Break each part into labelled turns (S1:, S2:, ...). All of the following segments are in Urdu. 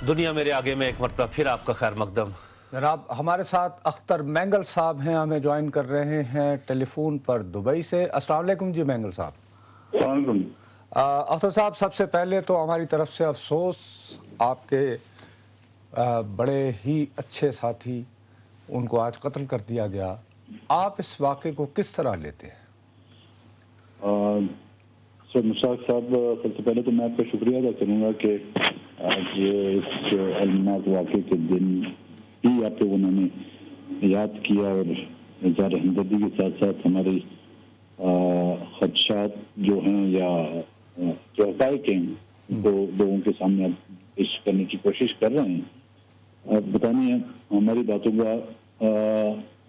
S1: دنیا میرے آگے میں ایک مرتبہ پھر آپ کا خیر مقدم۔
S2: جناب ہمارے ساتھ اختر مینگل صاحب ہیں، ہمیں جوائن کر رہے ہیں ٹیلی فون پر دبئی سے۔ السلام علیکم جی مینگل صاحب۔
S3: السلام علیکم۔
S2: اختر صاحب، سب سے پہلے تو ہماری طرف سے افسوس، آپ کے بڑے ہی اچھے ساتھی ان کو آج قتل کر دیا گیا۔ آپ اس واقعے کو کس طرح لیتے ہیں؟
S3: سر مشتاق صاحب، سب سے پہلے تو میں آپ کا شکریہ ادا کروں گا کہ آج اس المناک واقعے کے دن ہی آپ کو انہوں نے یاد کیا اور اظہار ہمدردی کے ساتھ ساتھ ہمارے خدشات جو ہیں یا جو حقائق ہیں ان کو لوگوں کے سامنے آپ پیش کرنے کی کوشش کر رہے ہیں۔ آپ بتائیے ہماری باتوں کا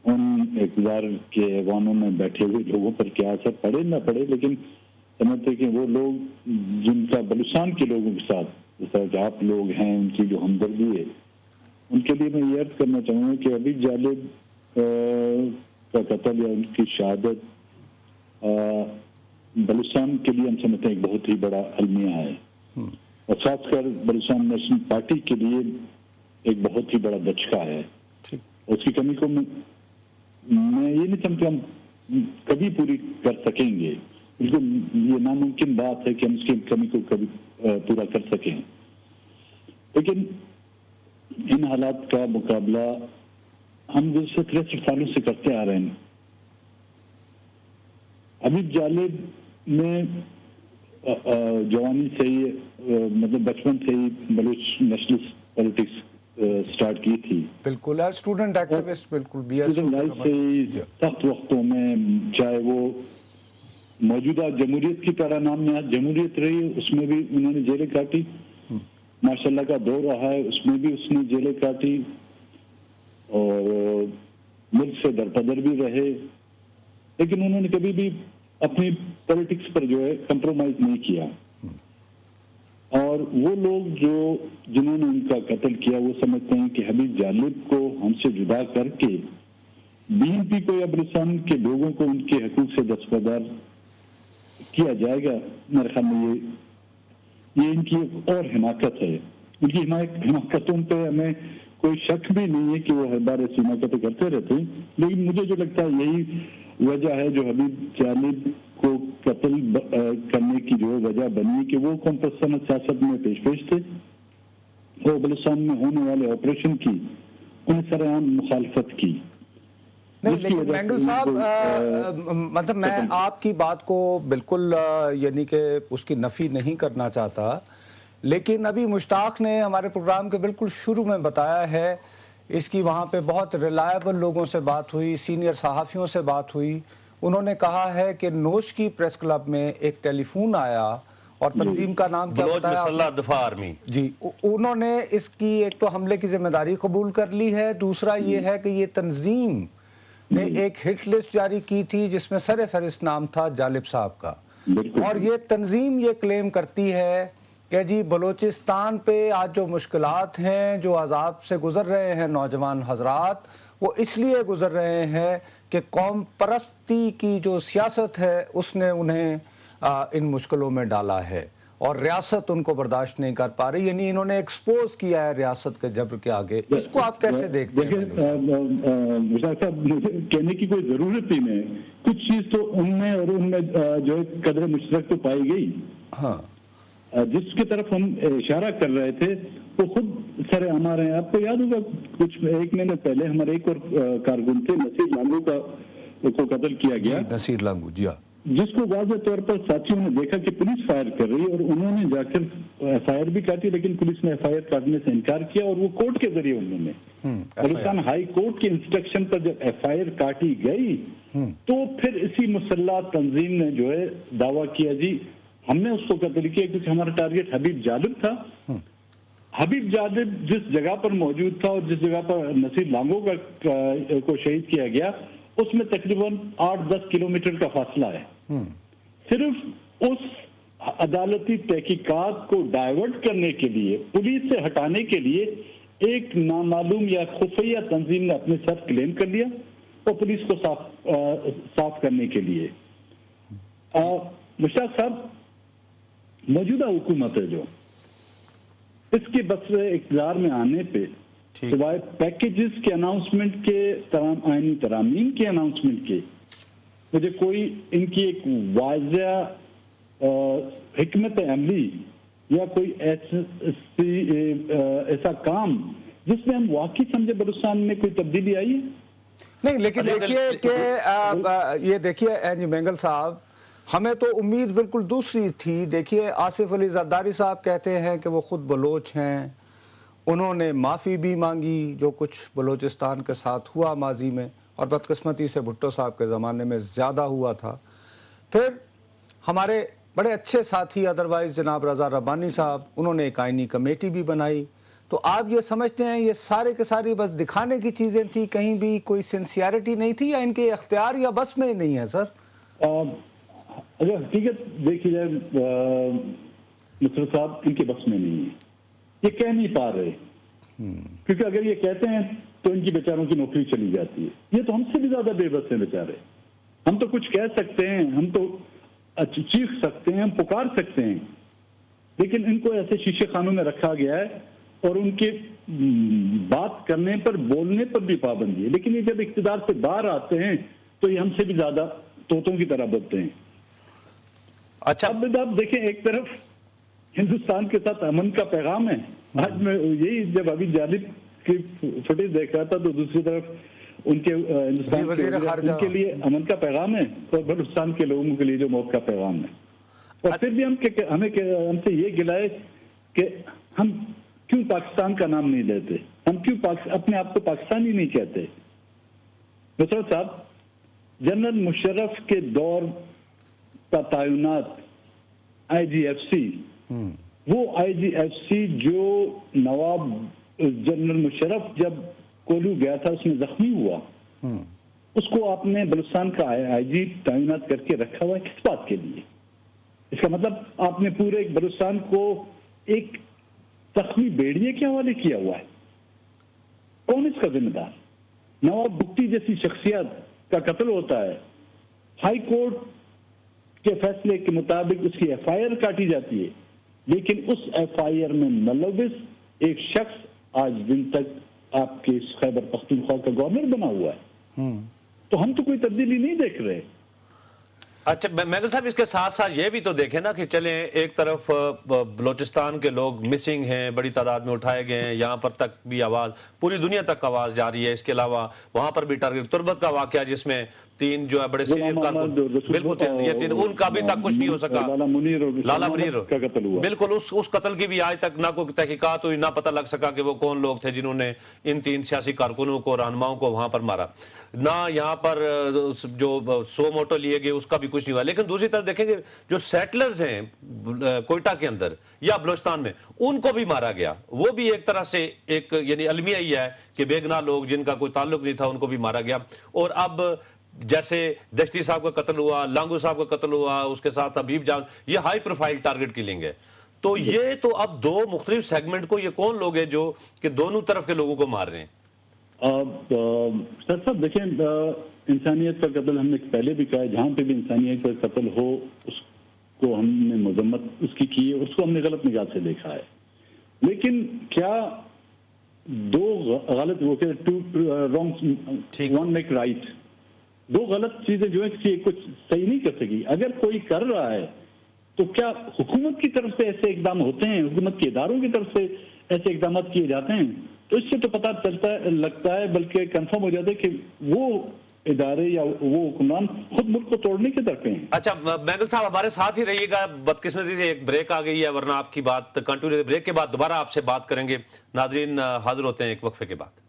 S3: ان اقتدار کے ایوانوں میں بیٹھے ہوئے لوگوں پر کیا اثر پڑے نہ پڑے، لیکن سمجھتے کہ وہ لوگ جن کا بلوچستان کے لوگوں کے ساتھ جس طرح کہ آپ لوگ ہیں، ان کی جو ہمدردی ہے، ان کے لیے میں یہ عرض کرنا چاہوں گا کہ ابھی جالب کا قتل یا ان کی شہادت بلوچستان کے لیے ہم سمجھتے ہیں ایک بہت ہی بڑا المیہ ہے، اور خاص کر بلوچستان نیشنل پارٹی کے لیے ایک بہت ہی بڑا دھچکا ہے۔ اس کی کمی کو میں یہ نہیں سمجھتا ہم کبھی پوری کر سکیں گے، یہ ناممکن بات ہے کہ ہم اس کی کمی کو کبھی پورا کر سکیں، لیکن ان حالات کا مقابلہ ہم گزشتہ 63 سالوں سے کرتے آ رہے ہیں۔ حبیب جالب نے جوانی سے ہی مطلب بچپن سے ہی بلوچ نیشنلسٹ پالیٹکس سٹارٹ کی تھی،
S2: بالکل اسٹوڈنٹ ایکٹیوسٹ، بالکل
S3: لائف سے ہی سخت وقتوں میں، چاہے وہ موجودہ جمہوریت کی پیرا نام میں جمہوریت رہی، اس میں بھی انہوں نے جیلیں کاٹی، ماشاء اللہ کا دور رہا ہے، اس میں بھی اس نے جیلیں کاٹی، اور ملک سے درپدر بھی رہے، لیکن انہوں نے کبھی بھی اپنی پولیٹکس پر جو ہے کمپرومائز نہیں کیا۔ اور وہ لوگ جنہوں نے ان کا قتل کیا وہ سمجھتے ہیں کہ حبیب جالب کو ہم سے جدا کر کے BNP کو یا بلوچستان کے لوگوں کو ان کے حقوق سے دستبردار کیا جائے گا۔ میرے خیال میں یہ ان کی ایک اور حماقت ہے۔ ان کی حماقتوں پہ ہمیں کوئی شک بھی نہیں ہے کہ وہ ہر بار ایسی حماقتیں کرتے رہتے ہیں، لیکن مجھے جو لگتا ہے یہی وجہ ہے جو حبیب جالب کو قتل کرنے کی جو وجہ بنی کہ وہ قوم پرستانہ سیاست میں پیش تھے، وہ بلوچستان میں ہونے والے آپریشن کی انہیں سرعام مخالفت کی۔
S2: نہیں، لیکن مینگل صاحب مطلب میں آپ کی بات کو بالکل یعنی کہ اس کی نفی نہیں کرنا چاہتا، لیکن ابھی مشتاق نے ہمارے پروگرام کے بالکل شروع میں بتایا ہے، اس کی وہاں پہ بہت ریلائبل لوگوں سے بات ہوئی، سینئر صحافیوں سے بات ہوئی، انہوں نے کہا ہے کہ نوش کی پریس کلب میں ایک ٹیلی فون آیا اور تنظیم کا نام کیا بتایا؟
S1: بلوچ مسلح دفاع آرمی۔
S2: جی، انہوں نے اس کی ایک تو حملے کی ذمہ داری قبول کر لی ہے، دوسرا یہ ہے کہ یہ تنظیم نے ایک ہٹ لسٹ جاری کی تھی جس میں سر فہرست نام تھا جالب صاحب کا، اور یہ تنظیم یہ کلیم کرتی ہے کہ جی بلوچستان پہ آج جو مشکلات ہیں، جو عذاب سے گزر رہے ہیں نوجوان حضرات، وہ اس لیے گزر رہے ہیں کہ قوم پرستی کی جو سیاست ہے اس نے انہیں ان مشکلوں میں ڈالا ہے، اور ریاست ان کو برداشت نہیں کر پا رہی، یعنی انہوں نے ایکسپوز کیا ہے ریاست کے جبر کے آگے۔ اس کو آپ کیسے دیکھتے ہیں؟
S3: مشتاق صاحب، کہنے کی کوئی ضرورت ہی نہیں، کچھ چیز تو ان میں اور ان میں جو ہے قدر مشترک تو پائی گئی۔ ہاں، جس کی طرف ہم اشارہ کر رہے تھے وہ خود سر عام رہے ہیں۔ آپ کو یاد ہوگا کچھ ایک مہینے پہلے ہمارے ایک اور کارکن تھے نصیر لانگو کو قتل کیا گیا،
S2: نصیر لانگو، جی ہاں،
S3: جس کو واضح طور پر ساتھیوں نے دیکھا کہ پولیس فائر کر رہی ہے، اور انہوں نے جا کر FIR بھی کاٹی، لیکن پولیس نے FIR کاٹنے سے انکار کیا، اور وہ کورٹ کے ذریعے انہوں نے بلوچستان ہائی کورٹ کے انسٹرکشن پر جب FIR کاٹی گئی تو پھر اسی مسلح تنظیم نے جو ہے دعویٰ کیا جی ہم نے اس کو قتل کیا کیونکہ ہمارا ٹارگٹ حبیب جالب تھا۔ حبیب جالب جس جگہ پر موجود تھا اور جس جگہ پر نصیر لانگو کو شہید کیا گیا اس میں تقریباً 8-10 کلومیٹر کا فاصلہ ہے۔ صرف اس عدالتی تحقیقات کو ڈائیورٹ کرنے کے لیے، پولیس سے ہٹانے کے لیے ایک نامعلوم یا خفیہ تنظیم نے اپنے ساتھ کلیم کر لیا اور پولیس کو صاف کرنے کے لیے۔ مشتاق صاحب، موجودہ حکومت ہے جو اس کے بس اقتدار میں آنے پہ سوائے پیکیجز کے اناؤنسمنٹ کے آئینی ترامیم کے اناؤنسمنٹ کے مجھے کوئی ان کی ایک واضح حکمت عملی یا کوئی ایسا کام جس میں ہم واقعی سمجھے بلوچستان میں کوئی تبدیلی آئی ہے؟
S2: نہیں، لیکن دیکھیے کہ یہ دیکھیے این جی مینگل صاحب، ہمیں تو امید بالکل دوسری تھی. دیکھیے آصف علی زرداری صاحب کہتے ہیں کہ وہ خود بلوچ ہیں، انہوں نے معافی بھی مانگی جو کچھ بلوچستان کے ساتھ ہوا ماضی میں، اور بدقسمتی سے بھٹو صاحب کے زمانے میں زیادہ ہوا تھا. پھر ہمارے بڑے اچھے ساتھی ادروائز جناب رضا ربانی صاحب، انہوں نے ایک آئینی کمیٹی بھی بنائی. تو آپ یہ سمجھتے ہیں یہ سارے کے ساری بس دکھانے کی چیزیں تھی، کہیں بھی کوئی سنسیئرٹی نہیں تھی، یا ان کے اختیار یا بس میں نہیں ہے سر؟
S3: اگر حقیقت دیکھی جائے نصرت صاحب، ان کے بس میں نہیں ہے، یہ کہہ نہیں پا رہے. کیونکہ اگر یہ کہتے ہیں تو ان کی بیچاروں کی نوکری چلی جاتی ہے. یہ تو ہم سے بھی زیادہ بے بس ہیں بیچارے. ہم تو کچھ کہہ سکتے ہیں، ہم تو چیخ سکتے ہیں، ہم پکار سکتے ہیں، لیکن ان کو ایسے شیشے خانوں میں رکھا گیا ہے اور ان کے بات کرنے پر بولنے پر بھی پابندی ہے. لیکن یہ جب اقتدار سے باہر آتے ہیں تو یہ ہم سے بھی زیادہ طوطوں کی طرح بولتے ہیں.
S1: اچھا،
S3: اب آپ دیکھیں، ایک طرف ہندوستان کے ساتھ امن کا پیغام ہے. آج میں یہی جب ابھی جالب کی فوٹیج دیکھ رہا تھا تو دوسری طرف ان کے ہندوستان کے ان کے لیے امن کا پیغام ہے اور بلوچستان کے لوگوں کے لیے جو موت کا پیغام ہے. اور پھر بھی ہم سے یہ گلہ ہے کہ ہم کیوں پاکستان کا نام نہیں لیتے، ہم کیوں اپنے آپ کو پاکستانی نہیں کہتے. نصرت صاحب، جنرل مشرف کے دور کا تعینات آئی جی ایف سی، وہ آئی جی ایف سی جو نواب جنرل مشرف جب کولو گیا تھا اس میں زخمی ہوا، اس کو آپ نے بلوچستان کا آئی جی تعینات کر کے رکھا ہوا ہے کس بات کے لیے؟ اس کا مطلب آپ نے پورے بلوچستان کو ایک زخمی بیڑیے کے حوالے کیا ہوا ہے. کون اس کا ذمہ دار؟ نواب بگٹی جیسی شخصیت کا قتل ہوتا ہے، ہائی کورٹ کے فیصلے کے مطابق اس کی ایف آئی آر کاٹی جاتی ہے، لیکن اس ایف آئی آر میں ملوث ایک شخص آج دن تک آپ کے خیبر پختونخوا کا گورنر بنا ہوا ہے. تو ہم تو کوئی تبدیلی نہیں دیکھ رہے.
S1: اچھا مینگل صاحب، اس کے ساتھ ساتھ یہ بھی تو دیکھیں نا کہ چلیں ایک طرف بلوچستان کے لوگ مسنگ ہیں، بڑی تعداد میں اٹھائے گئے ہیں، یہاں پر تک بھی آواز پوری دنیا تک آواز جا رہی ہے. اس کے علاوہ وہاں پر بھی ٹارگٹ تربت کا واقعہ جس میں 3 جو ہے بڑے سینئر کارکن، بالکل ان کا بھی تک کچھ نہیں ہو سکا. لالا منیر
S3: کا قتل ہوا،
S1: بالکل اس قتل کی بھی آج تک نہ کوئی تحقیقات ہوئی، نہ پتہ لگ سکا کہ وہ کون لوگ تھے جنہوں نے ان 3 سیاسی کارکنوں کو، رہنماؤں کو وہاں پر مارا. نہ یہاں پر جو سو موٹو لیے گئے اس کا بھی کچھ نہیں ہوا. لیکن دوسری طرف دیکھیں گے جو سیٹلرز ہیں کوئٹہ کے اندر یا بلوچستان میں، ان کو بھی مارا گیا. وہ بھی ایک طرح سے ایک یعنی المیہ ہی ہے کہ بے گناہ لوگ جن کا کوئی تعلق نہیں تھا ان کو بھی مارا گیا. اور اب جیسے دشتی صاحب کا قتل ہوا، لانگو صاحب کا قتل ہوا، اس کے ساتھ حبیب جان، یہ ہائی پروفائل ٹارگٹ کلنگ ہے. تو یہ تو اب 2 مختلف سیگمنٹ کو، یہ کون لوگ ہیں جو کہ دونوں طرف کے لوگوں کو مار رہے ہیں؟
S3: سر صاحب دیکھیں، انسانیت کا قتل ہم نے پہلے بھی کہا ہے، جہاں پہ بھی انسانیت کا قتل ہو اس کو ہم نے مذمت اس کی کی ہے، اس کو ہم نے غلط نگاہ سے دیکھا ہے. لیکن کیا 2 غلط وہ کہ ون میک رائٹ، 2 غلط چیزیں جو ہے کسی کچھ صحیح نہیں کر سکی. اگر کوئی کر رہا ہے تو کیا حکومت کی طرف سے ایسے اقدام ہوتے ہیں، حکومت کے اداروں کی طرف سے ایسے اقدامات کیے جاتے ہیں؟ تو اس سے تو پتہ چلتا ہے، لگتا ہے بلکہ کنفرم ہو جاتا ہے کہ وہ ادارے یا وہ حکمران خود ملک کو توڑنے کے طرف ہیں.
S1: اچھا مینگل صاحب ہمارے ساتھ ہی رہیے گا. بدقسمتی سے ایک بریک آ گئی ہے، ورنہ آپ کی بات کنٹینیو، بریک کے بعد دوبارہ آپ سے بات کریں گے. ناظرین حاضر ہوتے ہیں ایک وقفے کے بعد.